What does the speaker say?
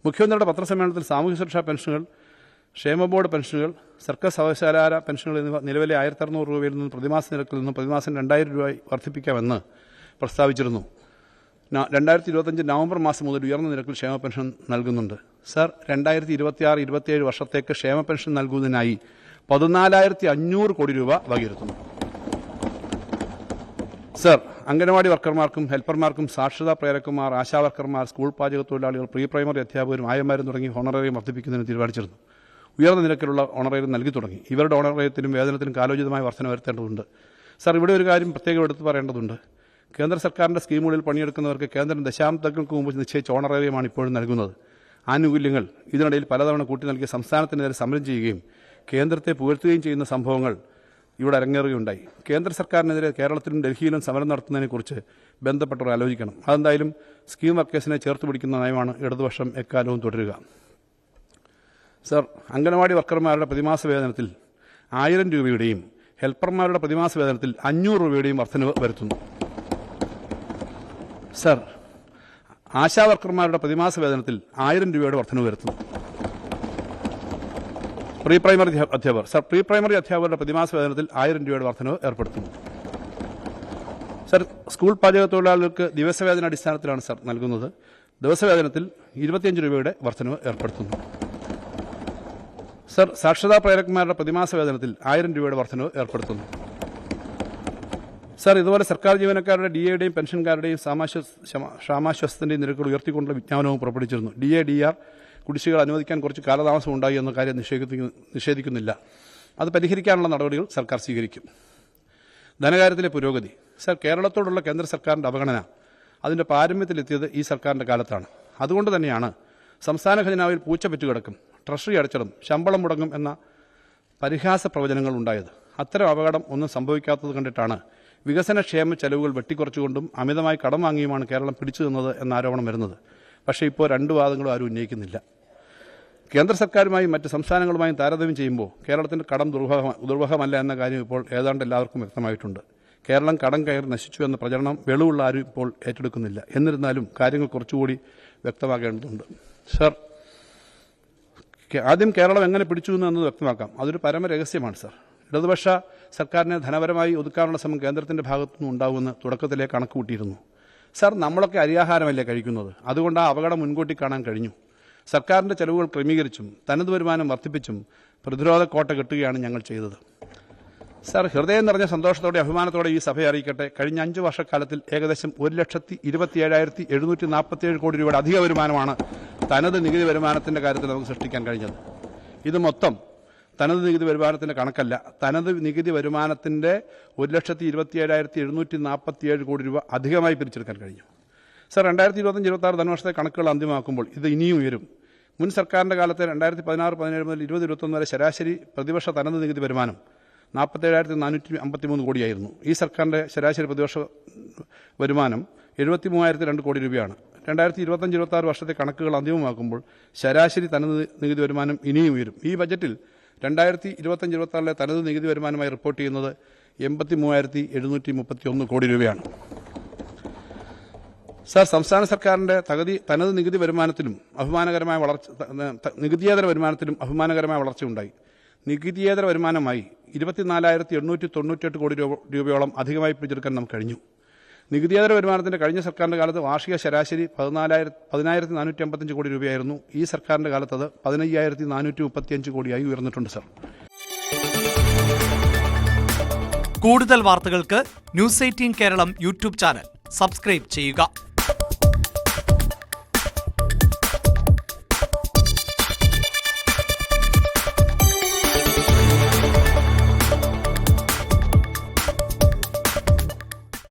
മുഖ്യമന്ത്രിയുടെ പത്രസമ്മേളനത്തിൽ സാമൂഹ്യ സുരക്ഷാ പെൻഷനുകൾ, ക്ഷേമ ബോർഡ് പെൻഷനുകൾ, സർക്കാർ സർവകലാശാല പെൻഷനുകൾ എന്നിവ നിലവിലെ 1600 രൂപയിൽ നിന്നും പ്രതിമാസ നിരക്കിൽ നിന്നും പ്രതിമാസം 2000 രൂപ വർദ്ധിപ്പിക്കാമെന്ന് പ്രസ്താവിച്ചിരുന്നു. 2025 നവംബർ മാസം മുതൽ ഉയർന്ന നിരക്കിൽ ക്ഷേമ പെൻഷൻ നൽകുന്നുണ്ട്. സർ, 2026-27 വർഷത്തേക്ക് ക്ഷേമ പെൻഷൻ നൽകുന്നതിനായി 14,500 കോടി രൂപ വകയിരുത്തുന്നു. സർ, അംഗനവാടി വർക്കർമാർക്കും ഹെൽപ്പർമാർക്കും സാക്ഷരതാ പ്രേരകന്മാർ, ആശാവർക്കർമാർ, സ്കൂൾ പാചക തൊഴിലാളികൾ, പ്രീ പ്രൈമറി അധ്യാപകരും ആയമാരും തുടങ്ങി ഓണറേറിയം വർദ്ധിപ്പിക്കുന്നതിന് തീരുമാനിച്ചിരുന്നു. ഉയർന്ന നിരക്കിലുള്ള ഓണറേറിയം നൽകി തുടങ്ങി. ഇവരുടെ ഓണറേറിയത്തിലും വേതനത്തിലും കാലോചിതമായ വർധന വരുത്തേണ്ടതുണ്ട്. സർ, ഇവിടെ ഒരു കാര്യം പ്രത്യേകം എടുത്തു പറയേണ്ടതുണ്ട്. കേന്ദ്ര സർക്കാരിൻ്റെ സ്കീമുകളിൽ പണിയെടുക്കുന്നവർക്ക് കേന്ദ്രം ദശാബ്ദങ്ങൾക്ക് മുമ്പ് നിശ്ചയിച്ച ഓണറേറിയമാണ് ഇപ്പോഴും നൽകുന്നത്. ആനുകൂല്യങ്ങൾ ഇതിനിടയിൽ പലതവണ കൂട്ടി നൽകി സംസ്ഥാനത്തിനെതിരെ സമരം ചെയ്യുകയും കേന്ദ്രത്തെ പുകഴ്ത്തുകയും ചെയ്യുന്ന സംഭവങ്ങൾ ഇവിടെ അരങ്ങേറുകയുണ്ടായി. കേന്ദ്ര സർക്കാരിനെതിരെ കേരളത്തിലും ഡൽഹിയിലും സമരം നടത്തുന്നതിനെക്കുറിച്ച് ബന്ധപ്പെട്ടവർ ആലോചിക്കണം. അതെന്തായാലും സ്കീം വർക്കേഴ്സിനെ ചേർത്ത് പിടിക്കുന്ന നയമാണ് ഇടതുപക്ഷം എക്കാലവും തുടരുക. സർ, അംഗനവാടി വർക്കർമാരുടെ പ്രതിമാസ വേതനത്തിൽ 1000 രൂപയുടെയും ഹെൽപ്പർമാരുടെ പ്രതിമാസ വേതനത്തിൽ 500 രൂപയുടെയും വർധനവ് വരുത്തുന്നു. സർ, ആശാവർക്കർമാരുടെ പ്രതിമാസ വേതനത്തിൽ 1000 രൂപയുടെ വർധനവ് വരുത്തുന്നു. പ്രീ പ്രൈമറി അധ്യാപകർ, സർ, പ്രീ പ്രൈമറി അധ്യാപകരുടെ പ്രതിമാസ വേതനത്തിൽ 1000 രൂപയുടെ വർധനവ് ഏർപ്പെടുത്തുന്നു. സർ, സ്കൂൾ പാചക തൊഴിലാളികൾക്ക് ദിവസവേതന അടിസ്ഥാനത്തിലാണ് സർ നൽകുന്നത്. ദിവസവേതനത്തിൽ 25 രൂപയുടെ വർധനവ് ഏർപ്പെടുത്തുന്നു. സർ, സാക്ഷരതാ പ്രേരകന്മാരുടെ പ്രതിമാസ വേതനത്തിൽ 1000 രൂപയുടെ വർധനവ് ഏർപ്പെടുത്തുന്നു. സർ, ഇതുപോലെ സർക്കാർ ജീവനക്കാരുടെ DAയുടെയും പെൻഷൻകാരുടെയും ക്ഷാമാശ്വാസത്തിന്റെയും നിരക്കുകൾ ഉയർത്തിക്കൊണ്ടുള്ള വിജ്ഞാപനവും പുറപ്പെടുവിച്ചിരുന്നു. DA, DR കുടിശ്ശികൾ അനുവദിക്കാൻ കുറച്ച് കാലതാമസം ഉണ്ടായി എന്ന കാര്യം നിഷേധിക്കുന്നില്ല. അത് പരിഹരിക്കാനുള്ള നടപടികൾ സർക്കാർ സ്വീകരിക്കും. ധനകാര്യത്തിലെ പുരോഗതി. സർ, കേരളത്തോടുള്ള കേന്ദ്ര സർക്കാരിന്റെ അവഗണന അതിന്റെ പാരമ്യത്തിലെത്തിയത് ഈ സർക്കാരിന്റെ കാലത്താണ്. അതുകൊണ്ട് തന്നെയാണ് സംസ്ഥാന ഖജനാവിൽ പൂച്ച പെറ്റുകിടക്കും, ട്രഷറി അടച്ചിടും, ശമ്പളം മുടങ്ങും എന്ന പരിഹാസ പ്രവചനങ്ങൾ ഉണ്ടായത്. അത്തരം അപകടം ഒന്നും സംഭവിക്കാത്തത് കണ്ടിട്ടാണ് വികസനക്ഷേമ ചെലവുകൾ വെട്ടിക്കുറച്ചുകൊണ്ടും അമിതമായി കടം വാങ്ങിയുമാണ് കേരളം പിടിച്ചു നിന്നത് എന്ന ആരോപണം വരുന്നത്. പക്ഷേ ഇപ്പോൾ രണ്ട് വാദങ്ങളും ആരും ഉന്നയിക്കുന്നില്ല. കേന്ദ്ര സർക്കാരുമായും മറ്റ് സംസ്ഥാനങ്ങളുമായും താരതമ്യം ചെയ്യുമ്പോൾ കേരളത്തിന്റെ കടം ദുർവഹമല്ല എന്ന കാര്യം ഇപ്പോൾ ഏതാണ്ട് എല്ലാവർക്കും വ്യക്തമായിട്ടുണ്ട്. കേരളം കടം കയറി നശിച്ചു എന്ന പ്രചരണം വെളിവുള്ള ആരും ഇപ്പോൾ ഏറ്റെടുക്കുന്നില്ല. എന്നിരുന്നാലും കാര്യങ്ങൾ കുറച്ചുകൂടി വ്യക്തമാകേണ്ടതുണ്ട്. സർ, ആദ്യം കേരളം എങ്ങനെ പിടിച്ചു എന്നത് വ്യക്തമാക്കാം. അതൊരു പരമരഹസ്യമാണ് സർ. ഇടതുപക്ഷ സർക്കാരിനെ ധനപരമായി ഒതുക്കാനുള്ള ശ്രമം കേന്ദ്രത്തിന്റെ ഭാഗത്തുനിന്ന് ഉണ്ടാകുമെന്ന് തുടക്കത്തിലെ കണക്ക് കൂട്ടിയിരുന്നു. സർ, നമ്മളൊക്കെ അരിയാഹാരമല്ലേ കഴിക്കുന്നത്? അതുകൊണ്ട് ആ അപകടം മുൻകൂട്ടി കാണാൻ കഴിഞ്ഞു. സർക്കാരിന്റെ ചെലവുകൾ ക്രമീകരിച്ചും തനത് വരുമാനം വർദ്ധിപ്പിച്ചും പ്രതിരോധ കോട്ട കെട്ടുകയാണ് ഞങ്ങൾ ചെയ്തത്. സർ, ഹൃദയം നിറഞ്ഞ സന്തോഷത്തോടെ അഭിമാനത്തോടെ ഈ സഭയെ അറിയിക്കട്ടെ, കഴിഞ്ഞ 5 വർഷക്കാലത്തിൽ ഏകദേശം 1,27,747 കോടി രൂപയുടെ അധിക വരുമാനമാണ് തനത് നികുതി വരുമാനത്തിന്റെ കാര്യത്തിൽ നമുക്ക് സൃഷ്ടിക്കാൻ കഴിഞ്ഞത്. ഇത് മൊത്തം തനത് നികുതി വരുമാനത്തിന്റെ കണക്കല്ല. തനത് നികുതി വരുമാനത്തിന്റെ 1,27,747 കോടി രൂപ അധികമായി പിരിച്ചെടുക്കാൻ കഴിഞ്ഞു. സർ, 2025-26 ധനവർഷത്തെ കണക്കുകൾ അന്തിമമാക്കുമ്പോൾ ഇത് ഇനിയും ഉയരും. മുൻ സർക്കാരിന്റെ കാലത്തെ 2016-17 മുതൽ 2021 വരെ ശരാശരി പ്രതിവർഷ തനത് നികുതി വരുമാനം 47,453 കോടിയായിരുന്നു. ഈ സർക്കാരിന്റെ ശരാശരി പ്രതിവർഷ വരുമാനം 73,002 കോടി രൂപയാണ്. 2025-26 വർഷത്തെ കണക്കുകൾ അന്തിമമാക്കുമ്പോൾ ശരാശരി തനത് നികുതി വരുമാനം ഇനിയും ഉയരും. ഈ ബജറ്റിൽ 2025-26 തനത് നികുതി വരുമാനമായി റിപ്പോർട്ട് ചെയ്യുന്നത് 83,731 കോടി രൂപയാണ്. സർ, സംസ്ഥാന സർക്കാരിന്റെ തനത് നികുതി വരുമാനത്തിലും അഭിമാനകരമായ നികുതിയേതര വരുമാനത്തിലും അഭിമാനകരമായ വളർച്ചയുണ്ടായി. നികുതിയേതര വരുമാനമായി 24,898 കോടി രൂപയോളം അധികമായി പിടിച്ചെടുക്കാൻ നമുക്ക് കഴിഞ്ഞു. നികുതിയേതര വരുമാനത്തിന്റെ കഴിഞ്ഞ സർക്കാരിന്റെ കാലത്ത് വാർഷിക ശരാശരി 10,455 കോടി രൂപയായിരുന്നു. ഈ സർക്കാരിന്റെ കാലത്ത് അത് 15,435 കോടിയായി ഉയർന്നിട്ടുണ്ട്. സർ, കൂടുതൽ വാർത്തകൾക്ക് news 18 Keralam YouTube channel subscribe ചെയ്യുക.